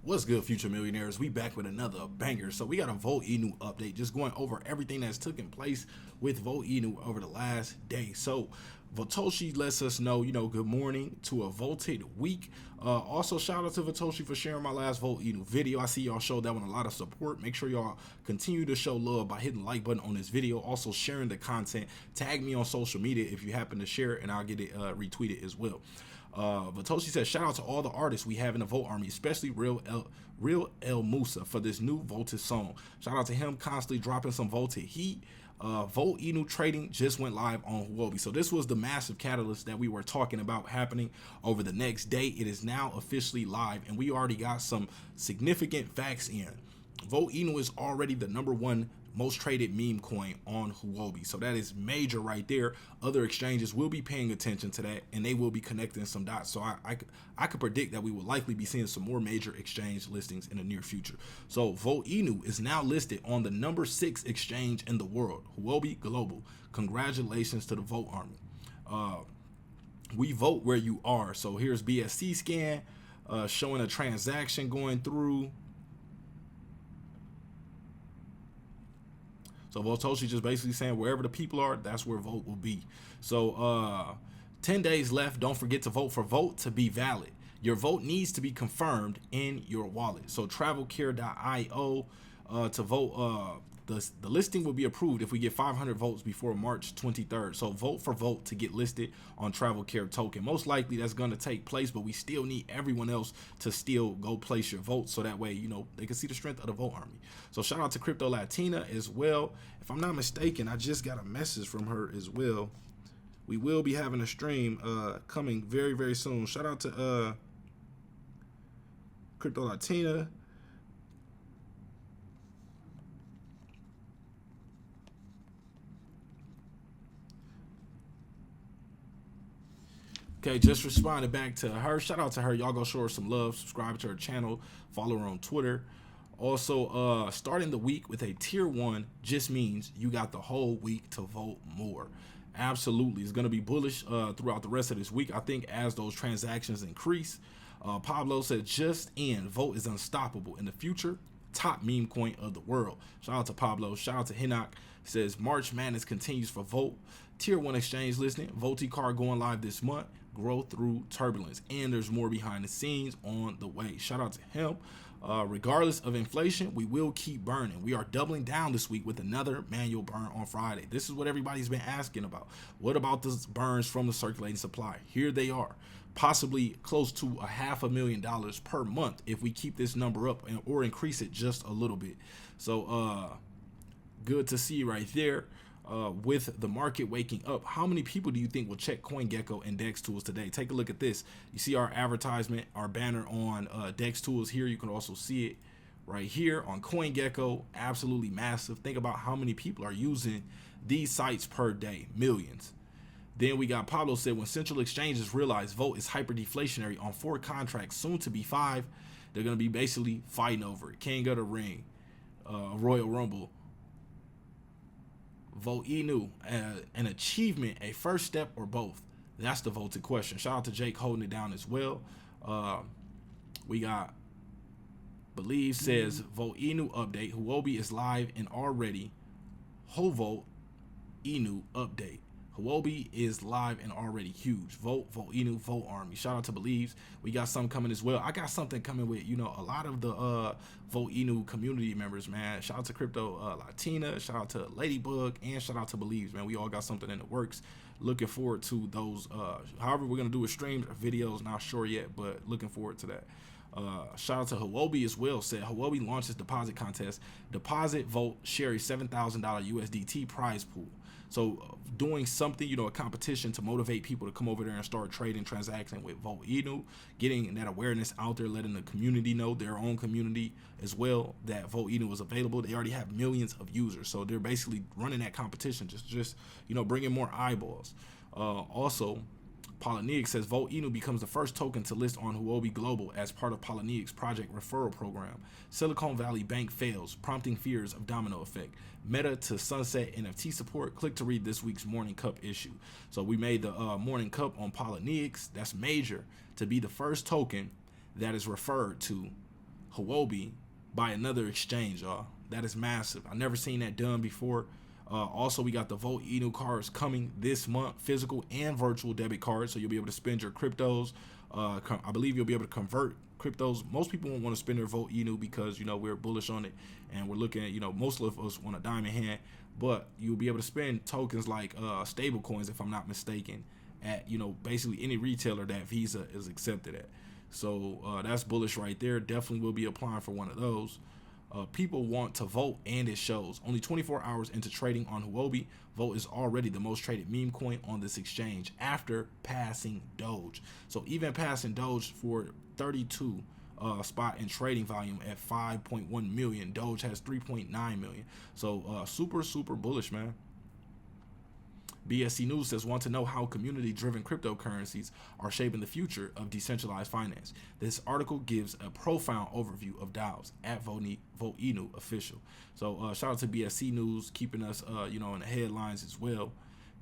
What's good, future millionaires? We back with another banger. So we got a Vote update, just going over everything that's taken place with Vote over the last day. So Vatoshi lets us know, good morning to a voted week. Also, shout out to Vatoshi for sharing my last Vote video. I see y'all showed that one a lot of support. Make sure y'all continue to show love by hitting the like button on this video. Also sharing the content. Tag me on social media if you happen to share it, and I'll get it retweeted as well. Vatoshi says, shout out to all the artists we have in the Vote Army, especially Real El Musa for this new voted song. Shout out to him constantly dropping some voted heat. Vote trading just went live on Huobi. So this was the massive catalyst that we were talking about happening over the next day. It is now officially live, and we already got some significant facts in. Vote is already the #1 most traded meme coin on Huobi. So that is major right there. Other exchanges will be paying attention to that, and they will be connecting some dots. So I could predict that we will likely be seeing some more major exchange listings in the near future. So Vote is now listed on the #6 exchange in the world, Huobi Global. Congratulations to the Vote Army. We vote where you are. So here's BSC scan showing a transaction going through. So Vatoshi just basically saying wherever the people are, that's where vote will be. So 10 days left. Don't forget to vote for vote to be valid. Your vote needs to be confirmed in your wallet. So travelcare.io to vote. The listing will be approved if we get 500 votes before March 23rd. So vote for vote to get listed on TravelCare token. Most likely that's going to take place, but we still need everyone else to still go place your vote, so that way they can see the strength of the Vote Army. So shout out to Crypto Latina as well. If I'm not mistaken, I just got a message from her as well. We will be having a stream coming very, very soon. Shout out to Crypto Latina. Okay, just responded back to her. Shout out to her. Y'all go show her some love. Subscribe to her channel. Follow her on Twitter. Also, starting the week with a tier 1 just means you got the whole week to vote more. Absolutely. It's going to be bullish throughout the rest of this week, I think, as those transactions increase. Pablo said, just in, vote is unstoppable in the future. Top meme coin of the world. Shout out to Pablo. Shout out to Hinnock. Says March Madness continues for Vote. Tier 1 exchange listing. Vote card going live this month. Grow through turbulence, and there's more behind the scenes on the way. Shout out to him. Regardless of inflation, we will keep burning. We are doubling down this week with another manual burn on Friday. This is what everybody's been asking about. What about the burns from the circulating supply? Here they are, possibly close to $500,000 per month if we keep this number up or increase it just a little bit. So good to see right there. With the market waking up, how many people do you think will check CoinGecko and Dex Tools today? Take a look at this. You see our advertisement, our banner on Dex Tools here. You can also see it right here on CoinGecko. Absolutely massive. Think about how many people are using these sites per day. Millions. Then we got Pablo said, when central exchanges realize Vote is hyper deflationary on 4 contracts, soon to be 5, they're going to be basically fighting over it. King of the Ring, Royal Rumble. Vote an achievement, a first step, or both? That's the voted question. Shout out to Jake holding it down as well. We got Believe says Vote update. Huobi is live and already. Vote update. Huobi is live and already huge. Vote Vote Army. Shout out to Believes. We got something coming as well. I got something coming with a lot of the Vote community members, man. Shout out to Crypto Latina. Shout out to Ladybug, and shout out to Believes, man. We all got something in the works. Looking forward to those. However we're gonna do a stream or videos, not sure yet, but looking forward to that. Shout out to Huobi as well. Said Huobi launches deposit contest. Deposit vote share a $7,000 USDT prize pool. So doing something, a competition to motivate people to come over there and start trading, transacting with Vote getting that awareness out there, letting the community know, their own community as well, that Vote was available. They already have millions of users, so they're basically running that competition, just bringing more eyeballs. Also, Polyneix says Vote becomes the first token to list on Huobi Global as part of Polyneix project referral program. Silicon Valley Bank fails, prompting fears of domino effect. Meta to sunset NFT support. Click to read this week's Morning Cup issue. So we made the Morning Cup on Polyneix. That's major to be the first token that is referred to Huobi by another exchange, y'all. That is massive. I've never seen that done before. Also, we got the vechain cards coming this month, physical and virtual debit cards, so you'll be able to spend your cryptos. I believe you'll be able to convert cryptos. Most people won't want to spend their vechain because, you know, we're bullish on it, and we're looking at, you know, most of us want a diamond hand, but you'll be able to spend tokens like stable coins, if I'm not mistaken, at, you know, basically any retailer that Visa is accepted at. So that's bullish right there. Definitely will be applying for one of those. People want to vote, and it shows. Only 24 hours into trading on Huobi, Vote is already the most traded meme coin on this exchange after passing Doge. So even passing Doge for 32 spot in trading volume at 5.1 million. Doge has 3.9 million. So super bullish, man. BSC News says, want to know how community-driven cryptocurrencies are shaping the future of decentralized finance. This article gives a profound overview of DAOs at vechain official. So shout out to BSC News keeping us, you know, in the headlines as well.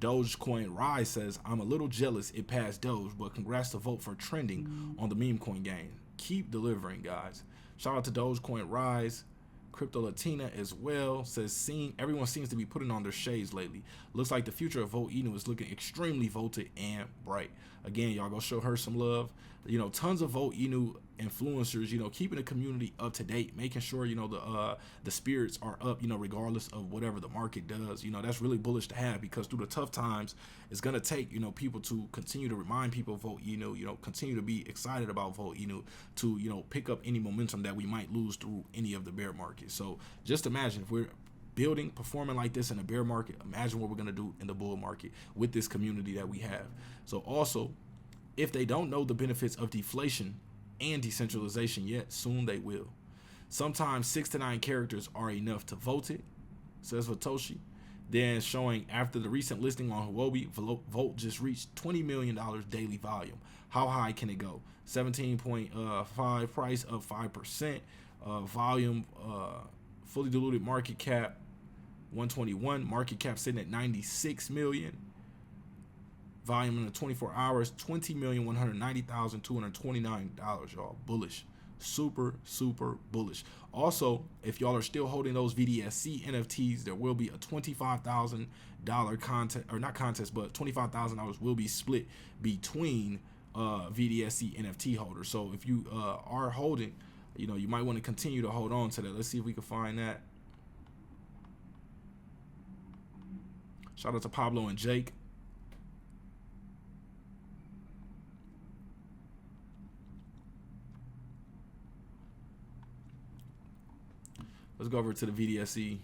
Dogecoin Rise says, I'm a little jealous it passed Doge, but congrats to Vote for trending on the meme coin game. Keep delivering, guys. Shout out to Dogecoin Rise. Crypto Latina as well says, everyone seems to be putting on their shades lately. Looks like the future of vechain is looking extremely voted and bright. Again, y'all go show her some love. You know, tons of vechain influencers, you know, keeping the community up to date, making sure, you know, the spirits are up, you know, regardless of whatever the market does. You know, that's really bullish to have, because through the tough times, it's going to take, you know, people to continue to remind people of vechain, you know, continue to be excited about vechain, to, you know, pick up any momentum that we might lose through any of the bear market. So just imagine if we're building, performing like this in a bear market, imagine what we're going to do in the bull market with this community that we have. So also, if they don't know the benefits of deflation and decentralization yet, soon they will. Sometimes 6 to 9 characters are enough to vote it, says Satoshi. Then showing after the recent listing on Huobi, Vote just reached $20 million daily volume. How high can it go? 17.5 price up 5%. Volume, fully diluted market cap 121. Market cap sitting at 96 million. Volume in the 24 hours, $20,190,229, y'all. Bullish. Super bullish. Also, if y'all are still holding those VDSC NFTs, there will be a $25,000 contest, or not contest, but $25,000 will be split between VDSC NFT holders. So if you are holding, you know, you might want to continue to hold on to that. Let's see if we can find that. Shout out to Pablo and Jake. Let's go over to the VDSC.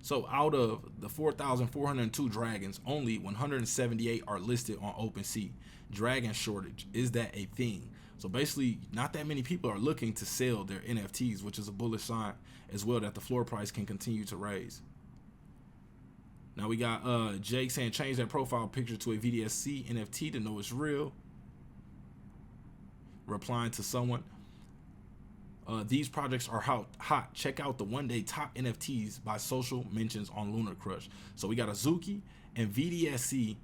So out of the 4,402 dragons, only 178 are listed on OpenSea. Dragon shortage, is that a thing? So basically, not that many people are looking to sell their NFTs, which is a bullish sign as well that the floor price can continue to raise. Now we got Jake saying, change that profile picture to a VDSC NFT to know it's real. Replying to someone, these projects are hot. Check out the one-day top NFTs by social mentions on Lunar Crush. So we got Azuki and VDSC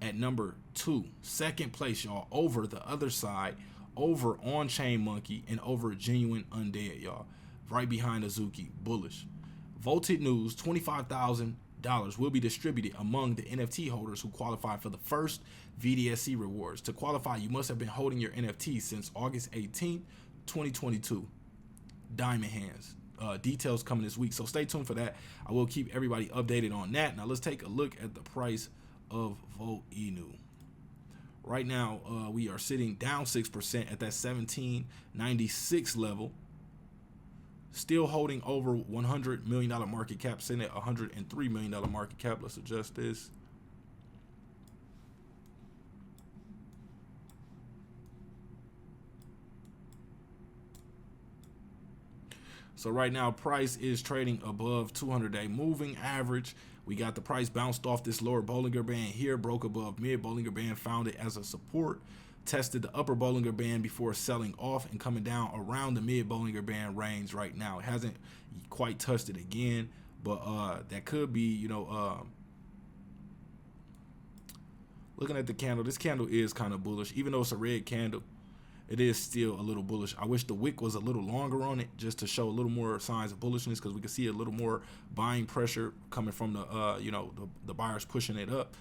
at number 2. Second place, y'all, over the other side, over On-Chain Monkey, and over Genuine Undead, y'all. Right behind Azuki, bullish. Voted News, $25,000 will be distributed among the NFT holders who qualify for the first VDSC rewards. To qualify, you must have been holding your NFT since August 18th, 2022. Diamond hands. Details coming this week, so stay tuned for that. I will keep everybody updated on that. Now let's take a look at the price of vechain. Right now, we are sitting down 6% at that 1796 level. Still holding over $100 million market cap, sitting at $103 million market cap. Let's adjust this. So right now, price is trading above 200-day moving average. We got the price bounced off this lower Bollinger Band here, broke above mid Bollinger Band, found it as a support, tested the upper Bollinger Band before selling off and coming down around the mid Bollinger Band range right now. It hasn't quite touched it again, but that could be, you know, Looking at the candle, this candle is kind of bullish. Even though it's a red candle, it is still a little bullish. I wish the wick was a little longer on it just to show a little more signs of bullishness, because we can see a little more buying pressure coming from the the buyers pushing it up.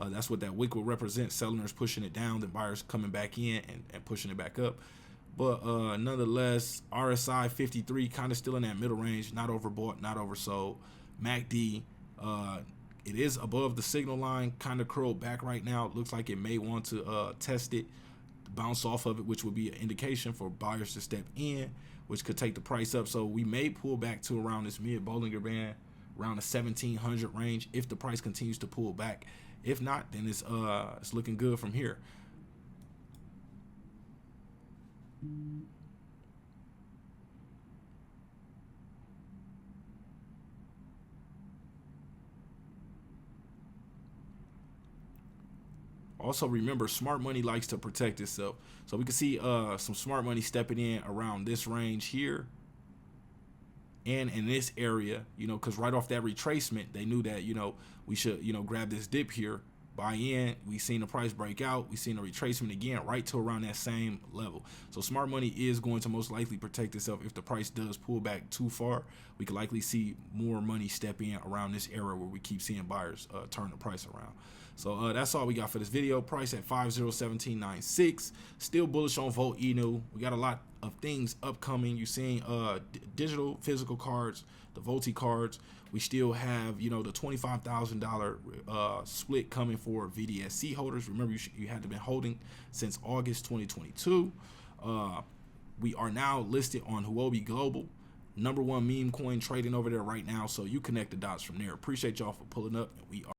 That's what that wick will represent. Sellers pushing it down, then buyers coming back in and pushing it back up. But nonetheless, RSI 53 kind of still in that middle range, not overbought, not oversold. MACD, it is above the signal line, kind of curled back right now. It looks like it may want to test it, bounce off of it, which would be an indication for buyers to step in, which could take the price up. So we may pull back to around this mid Bollinger Band, around the 1700 range, if the price continues to pull back. If not, then it's looking good from here. Also, remember, smart money likes to protect itself. So we can see some smart money stepping in around this range here and in this area, because right off that retracement, they knew that, we should, grab this dip here, buy in. We seen the price break out. We seen a retracement again right to around that same level. So smart money is going to most likely protect itself. If the price does pull back too far, we could likely see more money step in around this area where we keep seeing buyers turn the price around. So that's all we got for this video. Price at 501796. Still bullish on Voteinu. We got a lot of things upcoming. You're seeing digital physical cards, the Vote cards. We still have, the $25,000 split coming for VDSC holders. Remember, you had to been holding since August 2022. We are now listed on Huobi Global, #1 meme coin trading over there right now. So you connect the dots from there. Appreciate y'all for pulling up, and we are